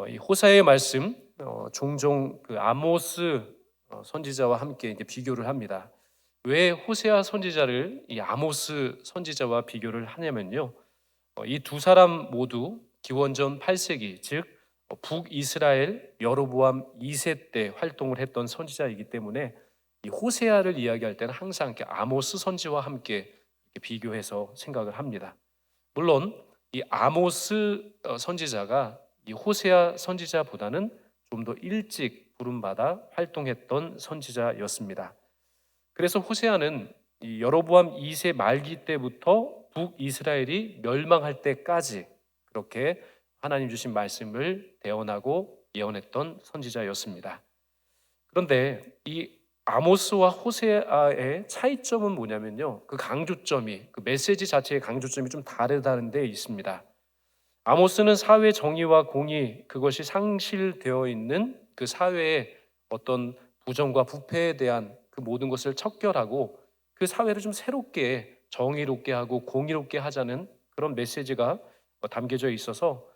이 호세아의 말씀 종종 그 아모스 선지자와 함께 이제 비교를 합니다. 왜 호세아 선지자를 이 아모스 선지자와 비교를 하냐면요. 이 두 사람 모두 기원전 8세기 즉 북이스라엘 여로보암 2세 때 활동을 했던 선지자이기 때문에 이 호세아를 이야기할 때는 항상 이렇게 아모스 선지와 함께 이렇게 비교해서 생각을 합니다. 물론 이 아모스 선지자가 이 호세아 선지자보다는 좀 더 일찍 부름받아 활동했던 선지자였습니다. 그래서 호세아는 이 여로보암 2세 말기 때부터 북이스라엘이 멸망할 때까지 그렇게 하나님 주신 말씀을 대언하고 예언했던 선지자였습니다. 그런데 이 아모스와 호세아의 차이점은 뭐냐면요. 그 강조점이, 그 메시지 자체의 강조점이 좀 다르다는 데 있습니다. 아모스는 사회 정의와 공의, 그것이 상실되어 있는 그 사회의 어떤 부정과 부패에 대한 그 모든 것을 척결하고 그 사회를 좀 새롭게 정의롭게 하고 공의롭게 하자는 그런 메시지가 담겨져 있어서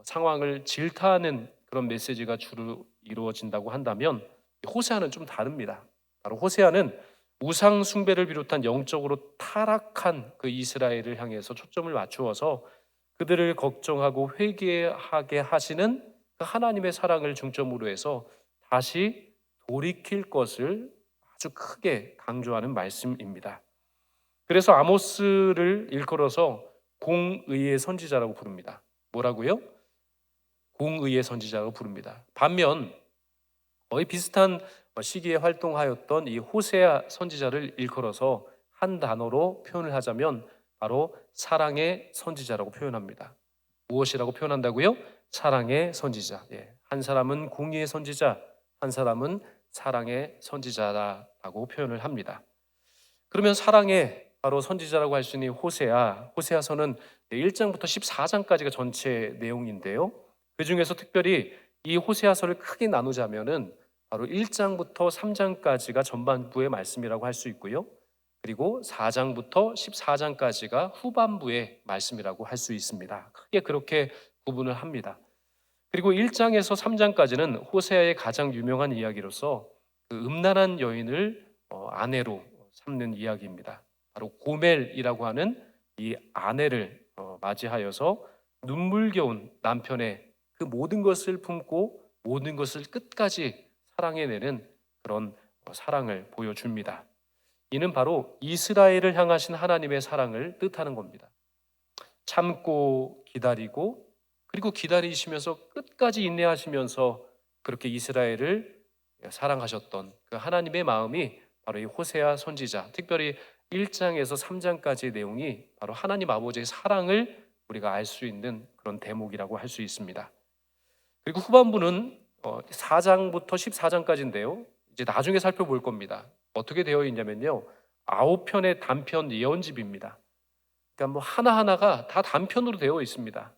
상황을 질타하는 그런 메시지가 주로 이루어진다고 한다면 호세아는 좀 다릅니다. 바로 호세아는 우상 숭배를 비롯한 영적으로 타락한 그 이스라엘을 향해서 초점을 맞추어서 그들을 걱정하고 회개하게 하시는 그 하나님의 사랑을 중점으로 해서 다시 돌이킬 것을 아주 크게 강조하는 말씀입니다. 그래서 아모스를 일컬어서 공의의 선지자라고 부릅니다. 뭐라고요? 공의의 선지자라고 부릅니다. 반면 거의 비슷한 시기에 활동하였던 이 호세아 선지자를 일컬어서 한 단어로 표현을 하자면 바로 사랑의 선지자라고 표현합니다. 무엇이라고 표현한다고요? 사랑의 선지자. 한 사람은 공의의 선지자, 한 사람은 사랑의 선지자라고 표현을 합니다. 그러면 사랑의 바로 선지자라고 할 수 있는 호세아서는 1장부터 14장까지가 전체 내용인데요. 그 중에서 특별히 이 호세아서를 크게 나누자면은 바로 1장부터 3장까지가 전반부의 말씀이라고 할 수 있고요. 그리고 4장부터 14장까지가 후반부의 말씀이라고 할 수 있습니다. 크게 그렇게 구분을 합니다. 그리고 1장에서 3장까지는 호세아의 가장 유명한 이야기로서 그 음란한 여인을 아내로 삼는 이야기입니다. 바로 고멜이라고 하는 이 아내를 맞이하여서 눈물겨운 남편의 그 모든 것을 품고 모든 것을 끝까지 사랑해내는 그런 사랑을 보여줍니다. 이는 바로 이스라엘을 향하신 하나님의 사랑을 뜻하는 겁니다. 참고 기다리고 그리고 기다리시면서 끝까지 인내하시면서 그렇게 이스라엘을 사랑하셨던 그 하나님의 마음이 바로 이 호세아 선지자, 특별히 1장에서 3장까지의 내용이 바로 하나님 아버지의 사랑을 우리가 알 수 있는 그런 대목이라고 할 수 있습니다. 그리고 후반부는 4장부터 14장까지인데요. 이제 나중에 살펴볼 겁니다. 어떻게 되어 있냐면요. 9편의 단편 예언집입니다. 그러니까 뭐 하나하나가 다 단편으로 되어 있습니다.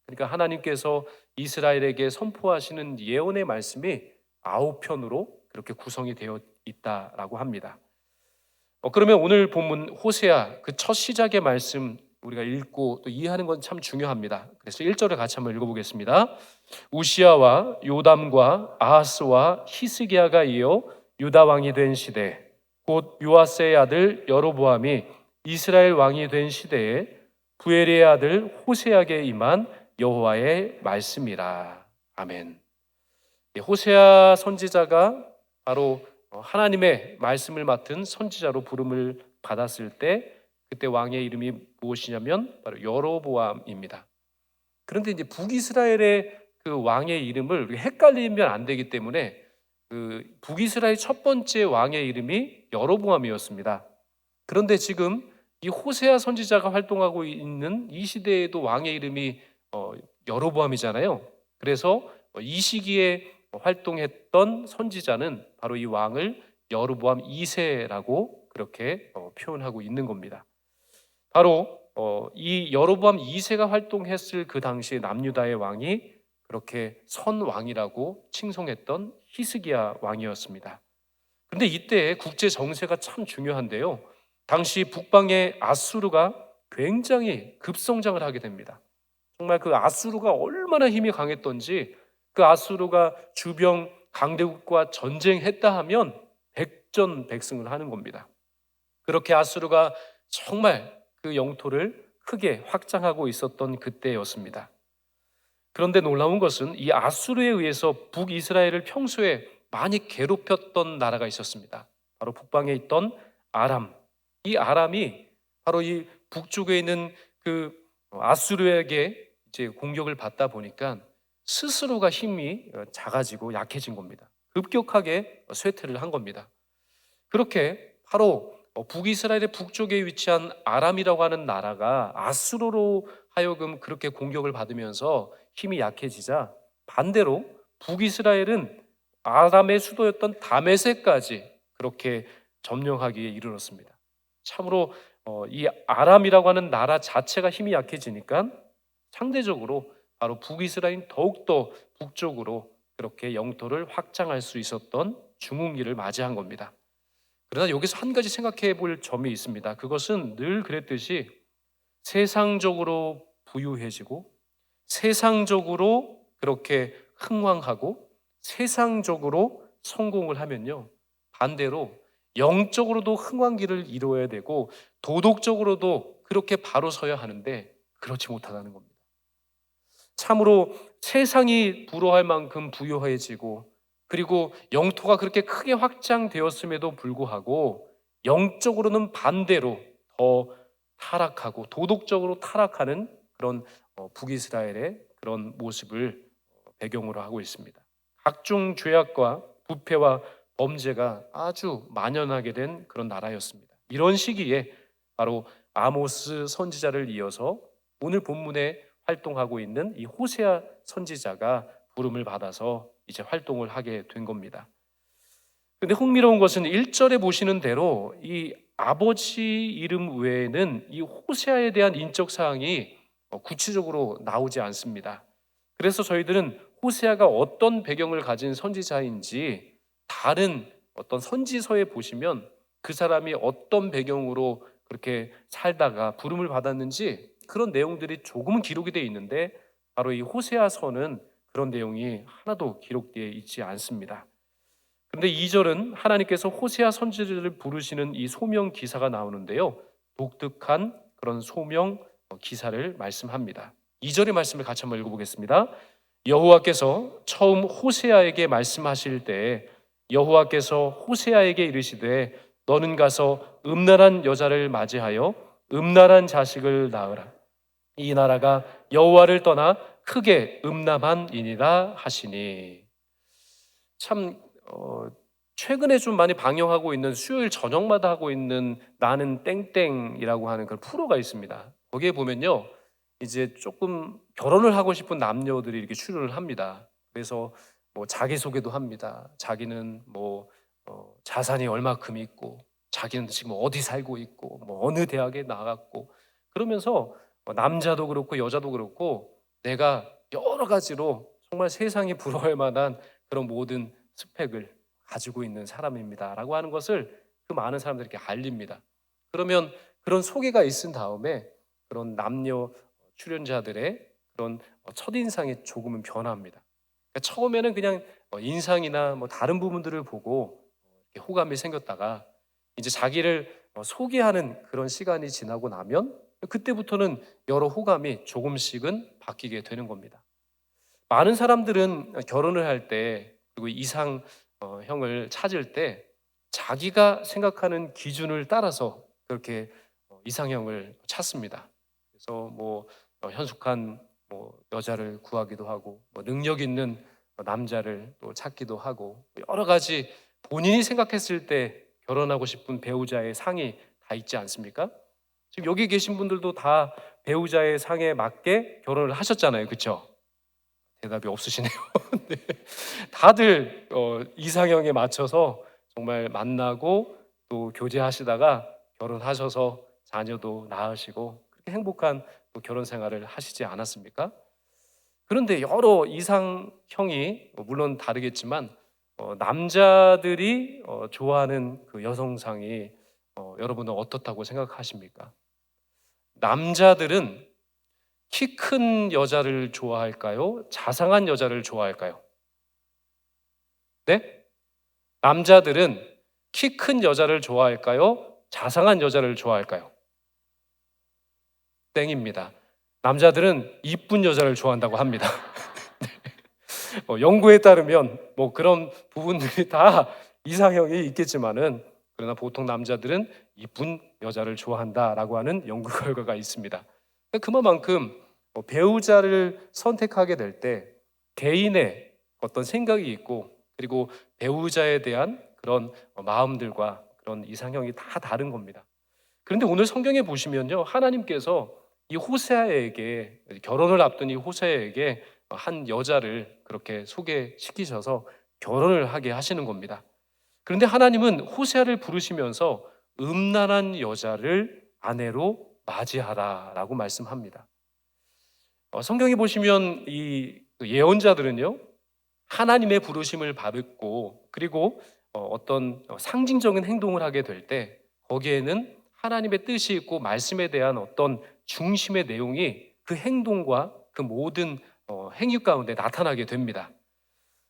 그러니까 하나님께서 이스라엘에게 선포하시는 예언의 말씀이 9편으로 그렇게 구성이 되어 있다라고 합니다. 그러면 오늘 본문 호세아 그 첫 시작의 말씀 우리가 읽고 또 이해하는 건 참 중요합니다. 그래서 1절을 같이 한번 읽어보겠습니다. 우시아와 요담과 아하스와 히스기야가 이어 유다 왕이 된 시대 곧 요아스의 아들 여로보암이 이스라엘 왕이 된 시대에 부엘의 아들 호세아에게 임한 여호와의 말씀이라. 아멘. 호세아 선지자가 바로 하나님의 말씀을 맡은 선지자로 부름을 받았을 때 그때 왕의 이름이 무엇이냐면 바로 여로보암입니다. 그런데 이제 북이스라엘의 그 왕의 이름을 헷갈리면 안 되기 때문에 그 북이스라엘 첫 번째 왕의 이름이 여로보암이었습니다. 그런데 지금 이 호세아 선지자가 활동하고 있는 이 시대에도 왕의 이름이 여로보암이잖아요. 그래서 이 시기에 활동했던 선지자는 바로 이 왕을 여로보암 2세라고 그렇게 표현하고 있는 겁니다. 바로 이 여로보암 2세가 활동했을 그 당시에 남유다의 왕이 그렇게 선왕이라고 칭송했던 히스기야 왕이었습니다. 그런데 이때 국제 정세가 참 중요한데요. 당시 북방의 아수르가 굉장히 급성장을 하게 됩니다. 정말 그 아수르가 얼마나 힘이 강했던지, 그 아수르가 주변 강대국과 전쟁했다 하면 백전백승을 하는 겁니다. 그렇게 아수르가 정말 그 영토를 크게 확장하고 있었던 그때였습니다. 그런데 놀라운 것은 이 아수르에 의해서 북이스라엘을 평소에 많이 괴롭혔던 나라가 있었습니다. 바로 북방에 있던 아람. 이 아람이 바로 이 북쪽에 있는 그 아수르에게 이제 공격을 받다 보니까 스스로가 힘이 작아지고 약해진 겁니다. 급격하게 쇠퇴를 한 겁니다. 그렇게 바로 북이스라엘의 북쪽에 위치한 아람이라고 하는 나라가 아수르로 하여금 그렇게 공격을 받으면서 힘이 약해지자, 반대로 북이스라엘은 아람의 수도였던 다메섹까지 그렇게 점령하기에 이르렀습니다. 참으로 이 아람이라고 하는 나라 자체가 힘이 약해지니까 상대적으로 바로 북이스라엘은 더욱더 북쪽으로 그렇게 영토를 확장할 수 있었던 중흥기를 맞이한 겁니다. 그러나 여기서 한 가지 생각해 볼 점이 있습니다. 그것은 늘 그랬듯이 세상적으로 부유해지고 세상적으로 그렇게 흥왕하고 세상적으로 성공을 하면요, 반대로 영적으로도 흥왕기를 이루어야 되고 도덕적으로도 그렇게 바로 서야 하는데 그렇지 못하다는 겁니다. 참으로 세상이 부러워할 만큼 부유해지고 그리고 영토가 그렇게 크게 확장되었음에도 불구하고 영적으로는 반대로 더 타락하고 도덕적으로 타락하는 그런 북이스라엘의 그런 모습을 배경으로 하고 있습니다. 각종 죄악과 부패와 범죄가 아주 만연하게 된 그런 나라였습니다. 이런 시기에 바로 아모스 선지자를 이어서 오늘 본문에 활동하고 있는 이 호세아 선지자가 부름을 받아서 이제 활동을 하게 된 겁니다. 근데 흥미로운 것은 1절에 보시는 대로 이 아버지 이름 외에는 이 호세아에 대한 인적 사항이 구체적으로 나오지 않습니다. 그래서 저희들은 호세아가 어떤 배경을 가진 선지자인지 다른 어떤 선지서에 보시면 그 사람이 어떤 배경으로 그렇게 살다가 부름을 받았는지 그런 내용들이 조금은 기록이 되어 있는데 바로 이 호세아서는 그런 내용이 하나도 기록되어 있지 않습니다. 그런데 2절은 하나님께서 호세아 선지자를 부르시는 이 소명 기사가 나오는데요, 독특한 그런 소명 기사를 말씀합니다. 2절의 말씀을 같이 한번 읽어보겠습니다. 여호와께서 처음 호세아에게 말씀하실 때 여호와께서 호세아에게 이르시되 너는 가서 음란한 여자를 맞이하여 음란한 자식을 낳으라. 이 나라가 여호와를 떠나 크게 음란한이니라 하시니. 참 최근에 좀 많이 방영하고 있는 수요일 저녁마다 하고 있는 나는 땡땡이라고 하는 그런 프로가 있습니다. 거기에 보면요, 이제 조금 결혼을 하고 싶은 남녀들이 이렇게 출연을 합니다. 그래서 뭐 자기소개도 합니다. 자기는 뭐 자산이 얼마큼 있고 자기는 지금 어디 살고 있고 뭐 어느 대학에 나갔고 그러면서 남자도 그렇고 여자도 그렇고 내가 여러 가지로 정말 세상이 부러워할 만한 그런 모든 스펙을 가지고 있는 사람입니다라고 하는 것을 그 많은 사람들에게 알립니다. 그러면 그런 소개가 있은 다음에 그런 남녀 출연자들의 그런 첫인상이 조금은 변합니다. 그러니까 처음에는 그냥 인상이나 뭐 다른 부분들을 보고 이렇게 호감이 생겼다가 이제 자기를 소개하는 그런 시간이 지나고 나면 그때부터는 여러 호감이 조금씩은 바뀌게 되는 겁니다. 많은 사람들은 결혼을 할 때 그리고 이상형을 찾을 때 자기가 생각하는 기준을 따라서 그렇게 이상형을 찾습니다. 그래서 뭐 현숙한 뭐 여자를 구하기도 하고 뭐 능력 있는 남자를 또 찾기도 하고 여러 가지 본인이 생각했을 때 결혼하고 싶은 배우자의 상이 다 있지 않습니까? 지금 여기 계신 분들도 다 배우자의 상에 맞게 결혼을 하셨잖아요, 그렇죠? 대답이 없으시네요. 네. 다들 이상형에 맞춰서 정말 만나고 또 교제하시다가 결혼하셔서 자녀도 낳으시고 그렇게 행복한 또 결혼 생활을 하시지 않았습니까? 그런데 여러 이상형이 물론 다르겠지만 남자들이 좋아하는 그 여성상이 여러분은 어떻다고 생각하십니까? 남자들은 키 큰 여자를 좋아할까요? 자상한 여자를 좋아할까요? 네? 남자들은 키 큰 여자를 좋아할까요? 자상한 여자를 좋아할까요? 땡입니다. 남자들은 이쁜 여자를 좋아한다고 합니다. 연구에 따르면 뭐 그런 부분들이 다 이상형이 있겠지만은, 그러나 보통 남자들은 이쁜 여자를 좋아한다라고 하는 연구 결과가 있습니다. 그만큼 배우자를 선택하게 될 때 개인의 어떤 생각이 있고, 그리고 배우자에 대한 그런 마음들과 그런 이상형이 다 다른 겁니다. 그런데 오늘 성경에 보시면요, 하나님께서 이 호세아에게, 결혼을 앞둔 이 호세아에게 한 여자를 그렇게 소개시키셔서 결혼을 하게 하시는 겁니다. 그런데 하나님은 호세아를 부르시면서 음란한 여자를 아내로 맞이하라라고 말씀합니다. 성경에 보시면 이 예언자들은요, 하나님의 부르심을 받고, 그리고 어떤 상징적인 행동을 하게 될 때 거기에는 하나님의 뜻이 있고 말씀에 대한 어떤 중심의 내용이 그 행동과 그 모든 행위 가운데 나타나게 됩니다.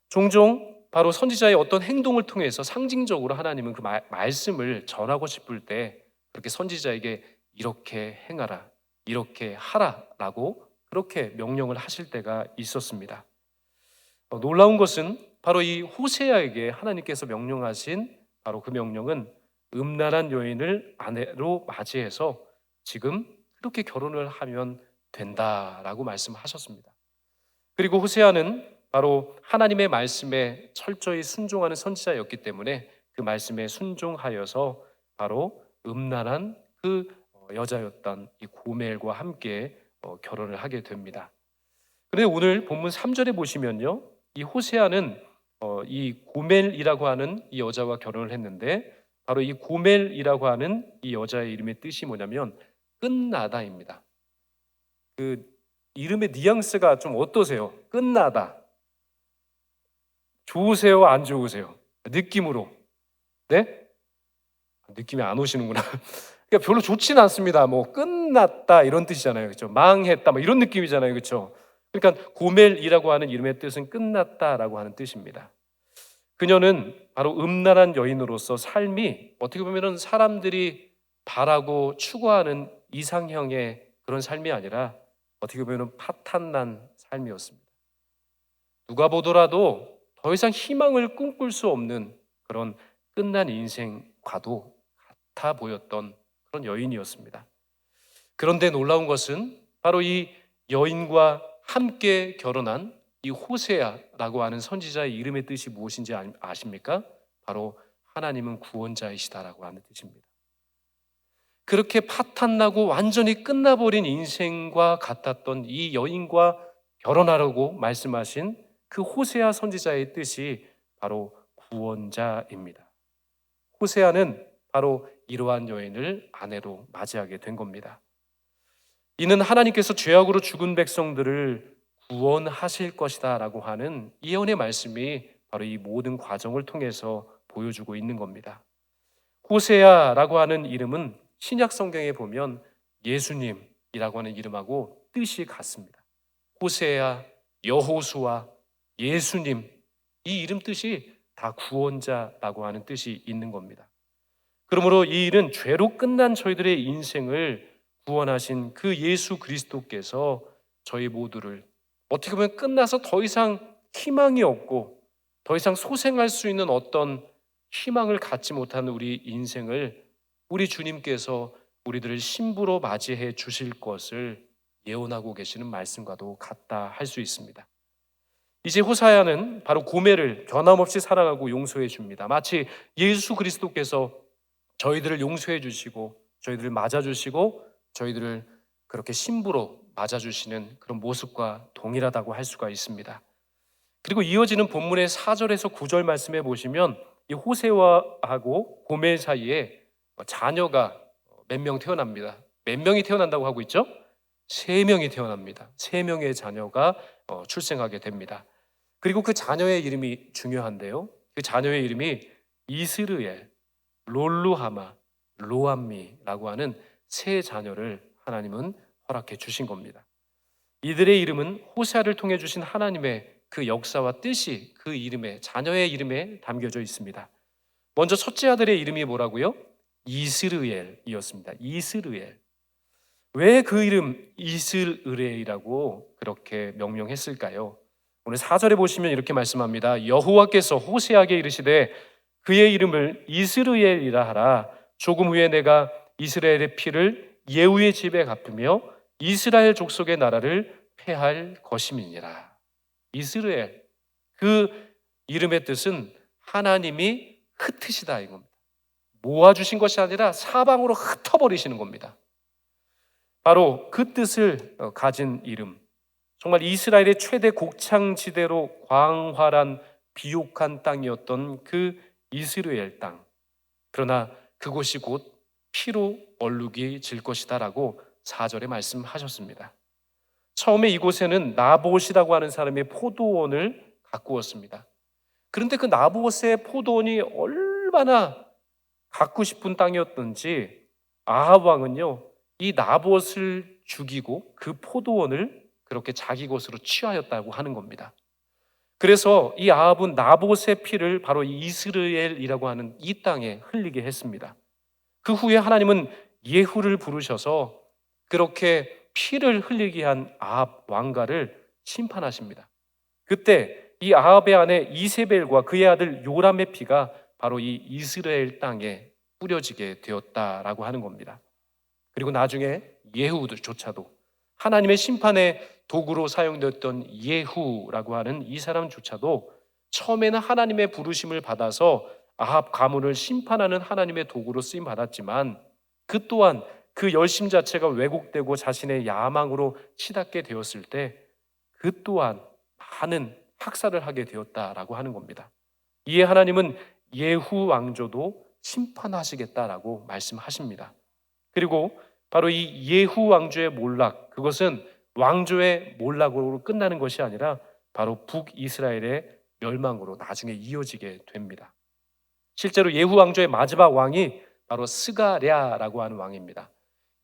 종종 바로 선지자의 어떤 행동을 통해서 상징적으로 하나님은 그 말씀을 전하고 싶을 때 그렇게 선지자에게 이렇게 행하라, 이렇게 하라라고 그렇게 명령을 하실 때가 있었습니다. 놀라운 것은 바로 이 호세아에게 하나님께서 명령하신 바로 그 명령은 음란한 여인을 아내로 맞이해서 지금 그렇게 결혼을 하면 된다라고 말씀하셨습니다. 그리고 호세아는 바로 하나님의 말씀에 철저히 순종하는 선지자였기 때문에 그 말씀에 순종하여서 바로 음란한 그 여자였던 이 고멜과 함께 결혼을 하게 됩니다. 그런데 오늘 본문 3절에 보시면요, 이 호세아는 이 고멜이라고 하는 이 여자와 결혼을 했는데, 바로 이 고멜이라고 하는 이 여자의 이름의 뜻이 뭐냐면 끝나다입니다. 그 이름의 뉘앙스가 좀 어떠세요? 끝나다. 좋으세요? 안 좋으세요? 느낌으로. 네? 느낌이 안 오시는구나. 그러니까 별로 좋지는 않습니다. 뭐 끝났다 이런 뜻이잖아요. 그렇죠? 망했다 뭐 이런 느낌이잖아요. 그렇죠? 그러니까 고멜이라고 하는 이름의 뜻은 끝났다라고 하는 뜻입니다. 그녀는 바로 음란한 여인으로서 삶이 어떻게 보면은 사람들이 바라고 추구하는 이상형의 그런 삶이 아니라 어떻게 보면 파탄난 삶이었습니다. 누가 보더라도 더 이상 희망을 꿈꿀 수 없는 그런 끝난 인생과도 같아 보였던 그런 여인이었습니다. 그런데 놀라운 것은 바로 이 여인과 함께 결혼한 이 호세아라고 하는 선지자의 이름의 뜻이 무엇인지 아십니까? 바로 하나님은 구원자이시다라고 하는 뜻입니다. 그렇게 파탄나고 완전히 끝나버린 인생과 같았던 이 여인과 결혼하라고 말씀하신 그 호세아 선지자의 뜻이 바로 구원자입니다. 호세아는 바로 이러한 여인을 아내로 맞이하게 된 겁니다. 이는 하나님께서 죄악으로 죽은 백성들을 구원하실 것이다 라고 하는 예언의 말씀이 바로 이 모든 과정을 통해서 보여주고 있는 겁니다. 호세아라고 하는 이름은 신약 성경에 보면 예수님이라고 하는 이름하고 뜻이 같습니다. 호세아, 여호수아, 예수님, 이 이름 뜻이 다 구원자라고 하는 뜻이 있는 겁니다. 그러므로 이 일은 죄로 끝난 저희들의 인생을 구원하신 그 예수 그리스도께서 저희 모두를 어떻게 보면 끝나서 더 이상 희망이 없고 더 이상 소생할 수 있는 어떤 희망을 갖지 못하는 우리 인생을 우리 주님께서 우리들을 신부로 맞이해 주실 것을 예언하고 계시는 말씀과도 같다 할 수 있습니다. 이제 호사야는 바로 고멜을 변함없이 사랑하고 용서해 줍니다. 마치 예수 그리스도께서 저희들을 용서해 주시고 저희들을 맞아주시고 저희들을 그렇게 신부로 맞아주시는 그런 모습과 동일하다고 할 수가 있습니다. 그리고 이어지는 본문의 4절에서 9절 말씀해 보시면 이 호세아하고 고멜 사이에 자녀가 몇 명 태어납니다. 몇 명이 태어난다고 하고 있죠? 3명이 태어납니다. 3명의 자녀가 출생하게 됩니다. 그리고 그 자녀의 이름이 중요한데요, 그 자녀의 이름이 이스르엘, 롤루하마, 로암미라고 하는 세 자녀를 하나님은 허락해 주신 겁니다. 이들의 이름은 호세아를 통해 주신 하나님의 그 역사와 뜻이 그 이름에, 자녀의 이름에 담겨져 있습니다. 먼저 첫째 아들의 이름이 뭐라고요? 이스르엘이었습니다. 이스르엘. 왜 그 이름 이스르엘이라고 그렇게 명명했을까요? 오늘 4절에 보시면 이렇게 말씀합니다. 여호와께서 호세아에게 이르시되 그의 이름을 이스르엘이라 하라. 조금 후에 내가 이스라엘의 피를 예후의 집에 갚으며 이스라엘 족속의 나라를 폐할 것임이니라. 이스라엘, 그 이름의 뜻은 하나님이 흩으시다 이겁니다. 모아주신 것이 아니라 사방으로 흩어버리시는 겁니다. 바로 그 뜻을 가진 이름, 정말 이스라엘의 최대 곡창지대로 광활한 비옥한 땅이었던 그 이스라엘 땅. 그러나 그곳이 곧 피로 얼룩이 질 것이다라고 4절에 말씀하셨습니다. 처음에 이곳에는 나봇이라고 하는 사람의 포도원을 가꾸었습니다. 그런데 그 나봇의 포도원이 얼마나 갖고 싶은 땅이었던지 아합 왕은요, 이 나봇을 죽이고 그 포도원을 그렇게 자기 것으로 취하였다고 하는 겁니다. 그래서 이 아합은 나봇의 피를 바로 이스라엘이라고 하는 이 땅에 흘리게 했습니다. 그 후에 하나님은 예후를 부르셔서 그렇게 피를 흘리게 한 아합 왕가를 심판하십니다. 그때 이 아합의 아내 이세벨과 그의 아들 요람의 피가 바로 이 이스라엘 땅에 뿌려지게 되었다라고 하는 겁니다. 그리고 나중에 예후조차도 하나님의 심판의 도구로 사용되었던 예후라고 하는 이 사람조차도 처음에는 하나님의 부르심을 받아서 아합 가문을 심판하는 하나님의 도구로 쓰임 받았지만 그 또한 그 열심 자체가 왜곡되고 자신의 야망으로 치닫게 되었을 때 그 또한 많은 학살을 하게 되었다라고 하는 겁니다. 이에 하나님은 예후 왕조도 심판하시겠다라고 말씀하십니다. 그리고 바로 이 예후 왕조의 몰락, 그것은 왕조의 몰락으로 끝나는 것이 아니라 바로 북이스라엘의 멸망으로 나중에 이어지게 됩니다. 실제로 예후 왕조의 마지막 왕이 바로 스가랴라고 하는 왕입니다.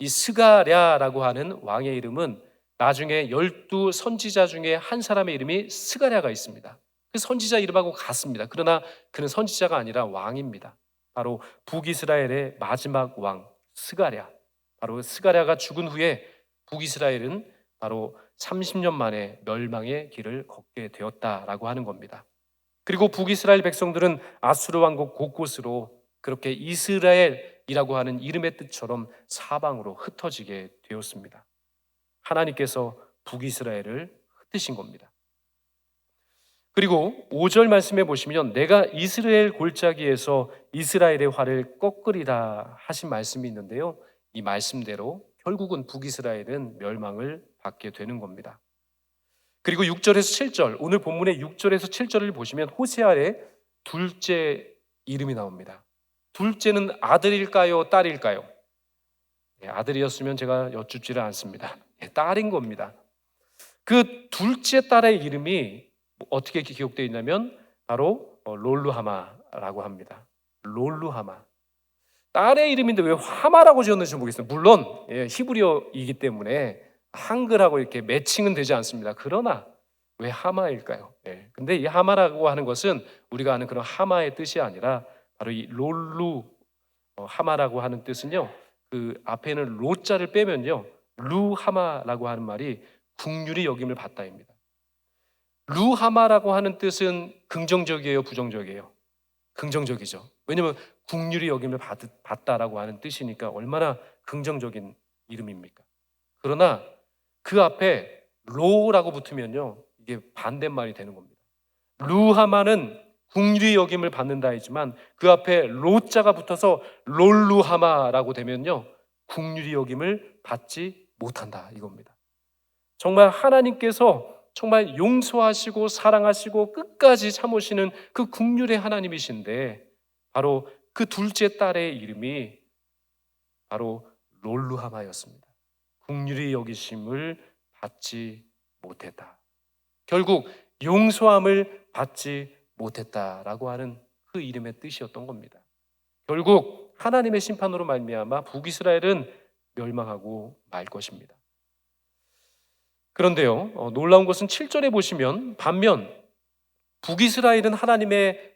이 스가랴라고 하는 왕의 이름은 나중에 12 선지자 중에 한 사람의 이름이 스가랴가 있습니다. 그 선지자 이름하고 같습니다. 그러나 그는 선지자가 아니라 왕입니다. 바로 북이스라엘의 마지막 왕 스가랴. 바로 스가랴가 죽은 후에 북이스라엘은 바로 30년 만에 멸망의 길을 걷게 되었다라고 하는 겁니다. 그리고 북이스라엘 백성들은 아수르 왕국 곳곳으로 그렇게 이스라엘이라고 하는 이름의 뜻처럼 사방으로 흩어지게 되었습니다. 하나님께서 북이스라엘을 흩으신 겁니다. 그리고 5절 말씀해 보시면 내가 이스라엘 골짜기에서 이스라엘의 활을 꺾으리라 하신 말씀이 있는데요. 이 말씀대로 결국은 북이스라엘은 멸망을 받게 되는 겁니다. 그리고 6절에서 7절, 오늘 본문의 6절에서 7절을 보시면 호세아의 둘째 이름이 나옵니다. 둘째는 아들일까요? 딸일까요? 아들이었으면 제가 여쭙지를 않습니다. 딸인 겁니다. 그 둘째 딸의 이름이 어떻게 기록되어 있냐면 바로 롤루하마라고 합니다. 롤루하마. 딸의 이름인데 왜 하마라고 지었는지 모르겠어요. 물론 히브리어이기 때문에 한글하고 이렇게 매칭은 되지 않습니다. 그러나 왜 하마일까요? 근데 이 하마라고 하는 것은 우리가 아는 그런 하마의 뜻이 아니라 바로 이 롤루 하마라고 하는 뜻은요. 그 앞에는 로자를 빼면요. 루하마라고 하는 말이 긍휼히 여김을 받다입니다. 루하마라고 하는 뜻은 긍정적이에요, 부정적이에요? 긍정적이죠. 왜냐하면 긍휼히 여김을 받다라고 하는 뜻이니까 얼마나 긍정적인 이름입니까? 그러나 그 앞에 로라고 붙으면요, 이게 반대말이 되는 겁니다. 루하마는 긍휼히 여김을 받는다이지만 그 앞에 로자가 붙어서 롤루하마라고 되면요, 긍휼히 여김을 받지 못한다 이겁니다. 정말 하나님께서 정말 용서하시고 사랑하시고 끝까지 참으시는 그 긍휼의 하나님이신데 바로 그 둘째 딸의 이름이 바로 롤루하마였습니다. 긍휼히 여기심을 받지 못했다. 결국 용서함을 받지 못했다라고 하는 그 이름의 뜻이었던 겁니다. 결국 하나님의 심판으로 말미암아 북이스라엘은 멸망하고 말 것입니다. 그런데요, 놀라운 것은 7절에 보시면 반면 북이스라엘은 하나님의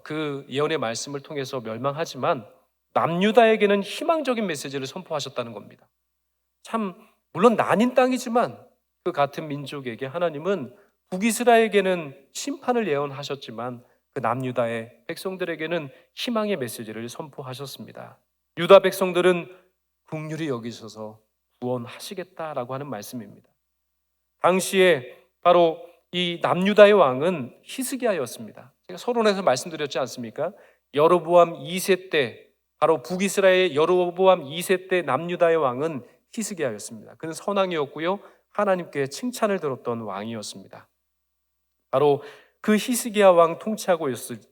그 예언의 말씀을 통해서 멸망하지만 남유다에게는 희망적인 메시지를 선포하셨다는 겁니다. 참 물론 나뉜 땅이지만 그 같은 민족에게 하나님은 북이스라엘에게는 심판을 예언하셨지만 그 남유다의 백성들에게는 희망의 메시지를 선포하셨습니다. 유다 백성들은 긍휼히 여기셔서 구원하시겠다라고 하는 말씀입니다. 당시에 바로 이 남유다의 왕은 히스기야였습니다. 제가 서론에서 말씀드렸지 않습니까? 여로보암 2세 때, 바로 북이스라엘 여로보암 2세 때 남유다의 왕은 히스기야였습니다. 그는 선왕이었고요, 하나님께 칭찬을 들었던 왕이었습니다. 바로 그 히스기야 왕 통치하고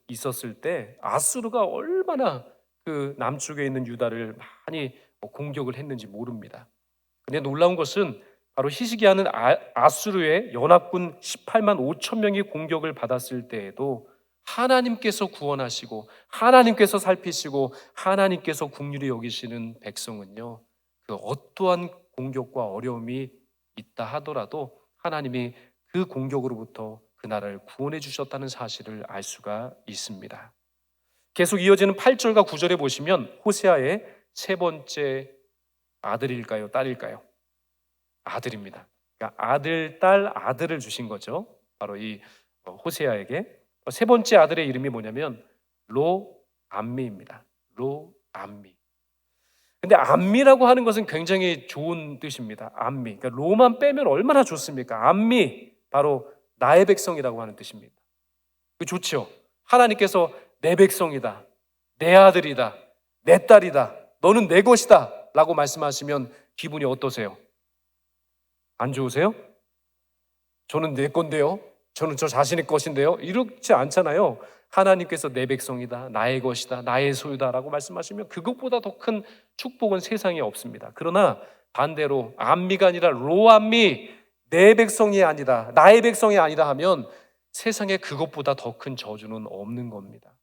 있었을 때 아수르가 얼마나 그 남쪽에 있는 유다를 많이 공격을 했는지 모릅니다. 근데 놀라운 것은 바로 히스기야는 아수르의 연합군 18만 5천 명이 공격을 받았을 때에도 하나님께서 구원하시고 하나님께서 살피시고 하나님께서 긍휼히 여기시는 백성은요, 그 어떠한 공격과 어려움이 있다 하더라도 하나님이 그 공격으로부터 그 나라를 구원해 주셨다는 사실을 알 수가 있습니다. 계속 이어지는 8절과 9절에 보시면 호세아의 세 번째 아들일까요, 딸일까요? 아들입니다. 그러니까 아들, 딸, 아들을 주신 거죠. 바로 이 호세아에게. 세 번째 아들의 이름이 뭐냐면 로암미입니다. 로암미. 근데 암미라고 하는 것은 굉장히 좋은 뜻입니다. 암미. 그러니까 로만 빼면 얼마나 좋습니까? 암미, 바로 나의 백성이라고 하는 뜻입니다. 좋죠. 하나님께서 내 백성이다, 내 아들이다, 내 딸이다, 너는 내 것이다 라고 말씀하시면 기분이 어떠세요? 안 좋으세요? 저는 내 건데요, 저는 저 자신의 것인데요, 이렇지 않잖아요. 하나님께서 내 백성이다, 나의 것이다, 나의 소유다 라고 말씀하시면 그것보다 더 큰 축복은 세상에 없습니다. 그러나 반대로 암미가 아니라 로암미, 내 백성이 아니다, 나의 백성이 아니다 하면 세상에 그것보다 더 큰 저주는 없는 겁니다.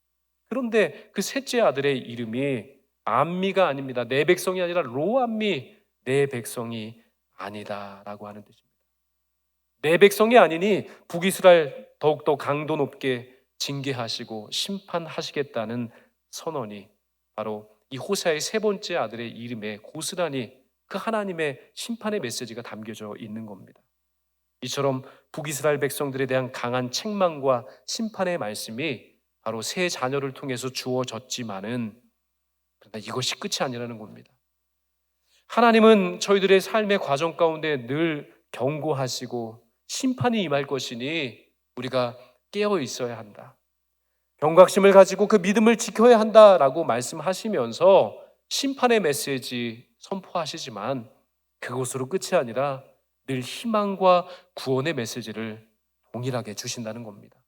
그런데 그 셋째 아들의 이름이 암미가 아닙니다. 내 백성이 아니라 로암미, 내 백성이 아니다 라고 하는 뜻입니다. 내 백성이 아니니 북이스라엘 더욱더 강도 높게 징계하시고 심판하시겠다는 선언이 바로 이 호세아의 세 번째 아들의 이름에 고스란히 그 하나님의 심판의 메시지가 담겨져 있는 겁니다. 이처럼 북이스라엘 백성들에 대한 강한 책망과 심판의 말씀이 바로 세 자녀를 통해서 주어졌지만은 그러나 이것이 끝이 아니라는 겁니다. 하나님은 저희들의 삶의 과정 가운데 늘 경고하시고 심판이 임할 것이니 우리가 깨어 있어야 한다, 경각심을 가지고 그 믿음을 지켜야 한다라고 말씀하시면서 심판의 메시지 선포하시지만 그것으로 끝이 아니라 늘 희망과 구원의 메시지를 동일하게 주신다는 겁니다.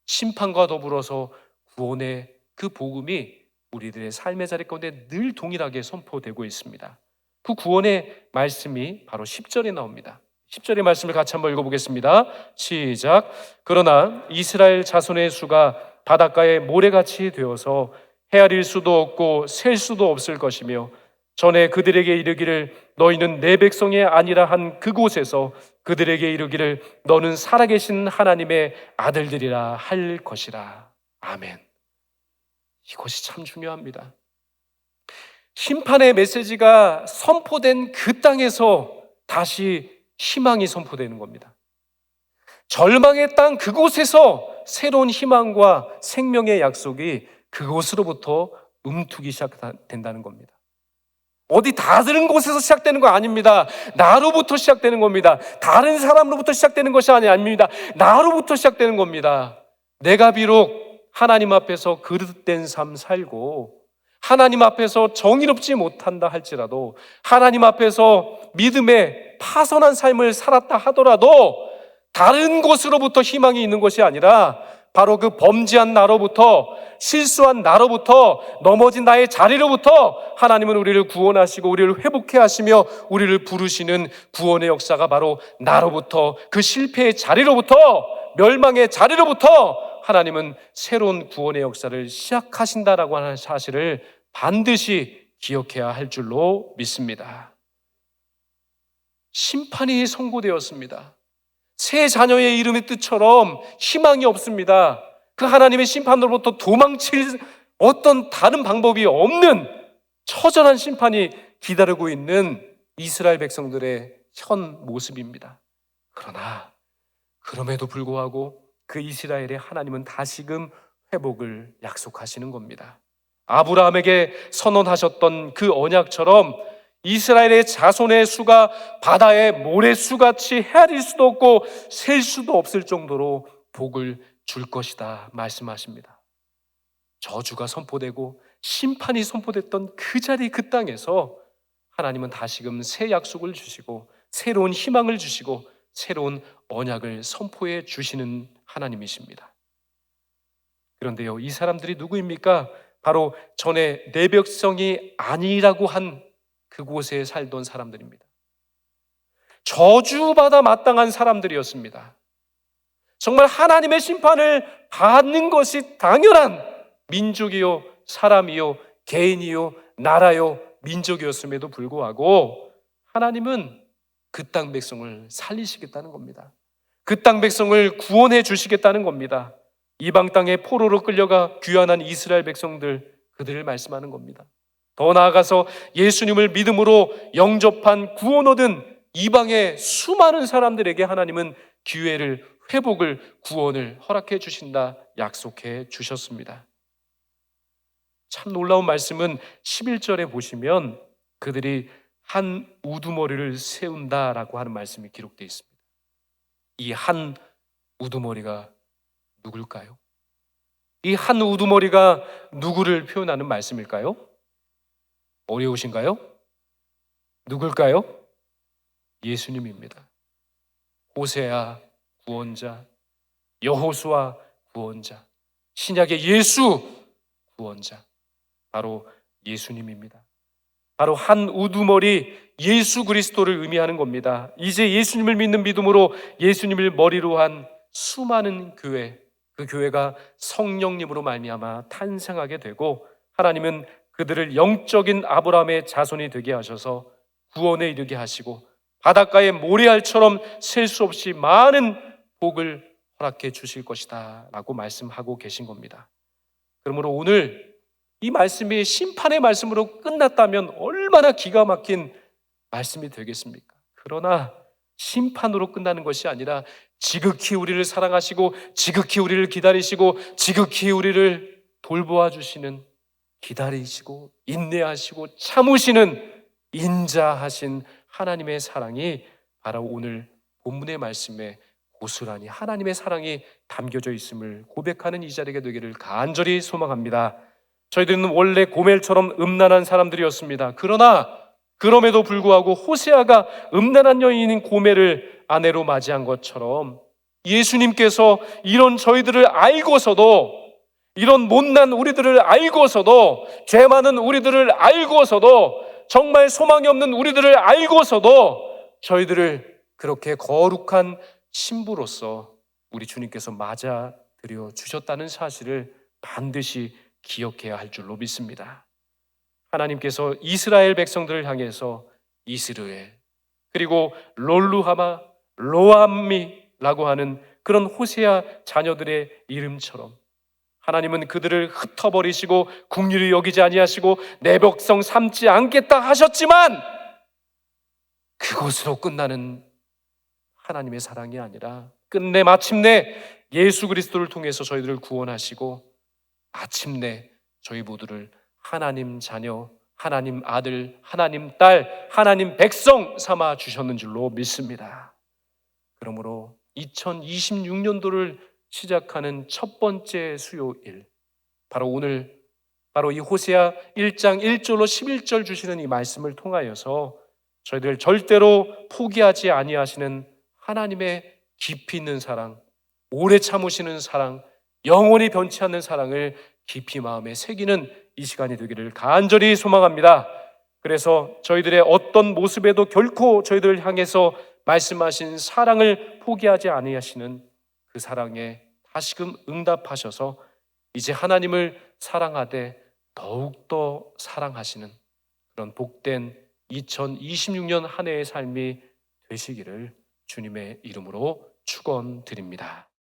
심판과 더불어서 구원의 그 복음이 우리들의 삶의 자리 가운데 늘 동일하게 선포되고 있습니다. 그 구원의 말씀이 바로 10절에 나옵니다. 10절의 말씀을 같이 한번 읽어보겠습니다. 시작. 그러나 이스라엘 자손의 수가 바닷가에 모래같이 되어서 헤아릴 수도 없고 셀 수도 없을 것이며 전에 그들에게 이르기를 너희는 내 백성이 아니라 한 그곳에서 그들에게 이르기를 너는 살아계신 하나님의 아들들이라 할 것이라. 아멘. 이것이 참 중요합니다. 심판의 메시지가 선포된 그 땅에서 다시 희망이 선포되는 겁니다. 절망의 땅 그곳에서 새로운 희망과 생명의 약속이 그곳으로부터 움트기 시작된다는 겁니다. 어디 다른 곳에서 시작되는 거 아닙니다. 나로부터 시작되는 겁니다. 다른 사람으로부터 시작되는 것이 아닙니다. 나로부터 시작되는 겁니다. 내가 비록 하나님 앞에서 그릇된 삶 살고 하나님 앞에서 정의롭지 못한다 할지라도 하나님 앞에서 믿음의 파선한 삶을 살았다 하더라도 다른 곳으로부터 희망이 있는 것이 아니라 바로 그 범죄한 나로부터, 실수한 나로부터, 넘어진 나의 자리로부터 하나님은 우리를 구원하시고 우리를 회복해 하시며 우리를 부르시는 구원의 역사가 바로 나로부터, 그 실패의 자리로부터, 멸망의 자리로부터 하나님은 새로운 구원의 역사를 시작하신다라고 하는 사실을 반드시 기억해야 할 줄로 믿습니다. 심판이 선고되었습니다. 세 자녀의 이름의 뜻처럼 희망이 없습니다. 그 하나님의 심판으로부터 도망칠 어떤 다른 방법이 없는 처절한 심판이 기다리고 있는 이스라엘 백성들의 현 모습입니다. 그러나 그럼에도 불구하고 그 이스라엘의 하나님은 다시금 회복을 약속하시는 겁니다. 아브라함에게 선언하셨던 그 언약처럼 이스라엘의 자손의 수가 바다의 모래수같이 헤아릴 수도 없고 셀 수도 없을 정도로 복을 줄 것이다 말씀하십니다. 저주가 선포되고 심판이 선포됐던 그 자리 그 땅에서 하나님은 다시금 새 약속을 주시고 새로운 희망을 주시고 새로운 언약을 선포해 주시는 하나님이십니다. 그런데요, 이 사람들이 누구입니까? 바로 전에 내 백성이 아니라고 한 그곳에 살던 사람들입니다. 저주받아 마땅한 사람들이었습니다. 정말 하나님의 심판을 받는 것이 당연한 민족이요, 사람이요, 개인이요, 나라요, 민족이었음에도 불구하고 하나님은 그 땅 백성을 살리시겠다는 겁니다. 그 땅 백성을 구원해 주시겠다는 겁니다. 이방 땅에 포로로 끌려가 귀환한 이스라엘 백성들, 그들을 말씀하는 겁니다. 더 나아가서 예수님을 믿음으로 영접한 구원 얻은 이방의 수많은 사람들에게 하나님은 기회를, 회복을, 구원을 허락해 주신다 약속해 주셨습니다. 참 놀라운 말씀은 11절에 보시면 그들이 한 우두머리를 세운다라고 하는 말씀이 기록되어 있습니다. 이 한 우두머리가 누굴까요? 이 한 우두머리가 누구를 표현하는 말씀일까요? 어려우신가요? 누굴까요? 예수님입니다. 호세아 구원자, 여호수아 구원자, 신약의 예수 구원자, 바로 예수님입니다. 바로 한 우두머리 예수 그리스도를 의미하는 겁니다. 이제 예수님을 믿는 믿음으로 예수님을 머리로 한 수많은 교회, 그 교회가 성령님으로 말미암아 탄생하게 되고 하나님은 그들을 영적인 아브라함의 자손이 되게 하셔서 구원에 이르게 하시고 바닷가의 모래알처럼 셀 수 없이 많은 복을 허락해 주실 것이다 라고 말씀하고 계신 겁니다. 그러므로 오늘 이 말씀이 심판의 말씀으로 끝났다면 얼마나 기가 막힌 말씀이 되겠습니까? 그러나 심판으로 끝나는 것이 아니라 지극히 우리를 사랑하시고 지극히 우리를 기다리시고 지극히 우리를 돌보아 주시는, 기다리시고 인내하시고 참으시는 인자하신 하나님의 사랑이 바로 오늘 본문의 말씀에 고스란히 하나님의 사랑이 담겨져 있음을 고백하는 이 자리가 되기를 간절히 소망합니다. 저희들은 원래 고멜처럼 음란한 사람들이었습니다. 그러나 그럼에도 불구하고 호세아가 음란한 여인인 고멜을 아내로 맞이한 것처럼 예수님께서 이런 저희들을 알고서도, 이런 못난 우리들을 알고서도, 죄 많은 우리들을 알고서도, 정말 소망이 없는 우리들을 알고서도 저희들을 그렇게 거룩한 신부로서 우리 주님께서 맞아들여 주셨다는 사실을 반드시 기억해야 할 줄로 믿습니다. 하나님께서 이스라엘 백성들을 향해서 이스르엘, 그리고 롤루하마, 로암미라고 하는 그런 호세아 자녀들의 이름처럼 하나님은 그들을 흩어버리시고 긍휼히 여기지 아니하시고 내 백성 삼지 않겠다 하셨지만 그것으로 끝나는 하나님의 사랑이 아니라 끝내 마침내 예수 그리스도를 통해서 저희들을 구원하시고 마침내 저희 모두를 하나님 자녀, 하나님 아들, 하나님 딸, 하나님 백성 삼아 주셨는 줄로 믿습니다. 그러므로 2026년도를 시작하는 첫 번째 수요일, 바로 오늘, 바로 이 호세아 1장 1절로 11절 주시는 이 말씀을 통하여서 저희들 절대로 포기하지 아니하시는 하나님의 깊이 있는 사랑, 오래 참으시는 사랑, 영원히 변치 않는 사랑을 깊이 마음에 새기는 이 시간이 되기를 간절히 소망합니다. 그래서 저희들의 어떤 모습에도 결코 저희들을 향해서 말씀하신 사랑을 포기하지 아니하시는 그 사랑에 다시금 응답하셔서 이제 하나님을 사랑하되 더욱더 사랑하시는 그런 복된 2026년 한 해의 삶이 되시기를 주님의 이름으로 축원드립니다.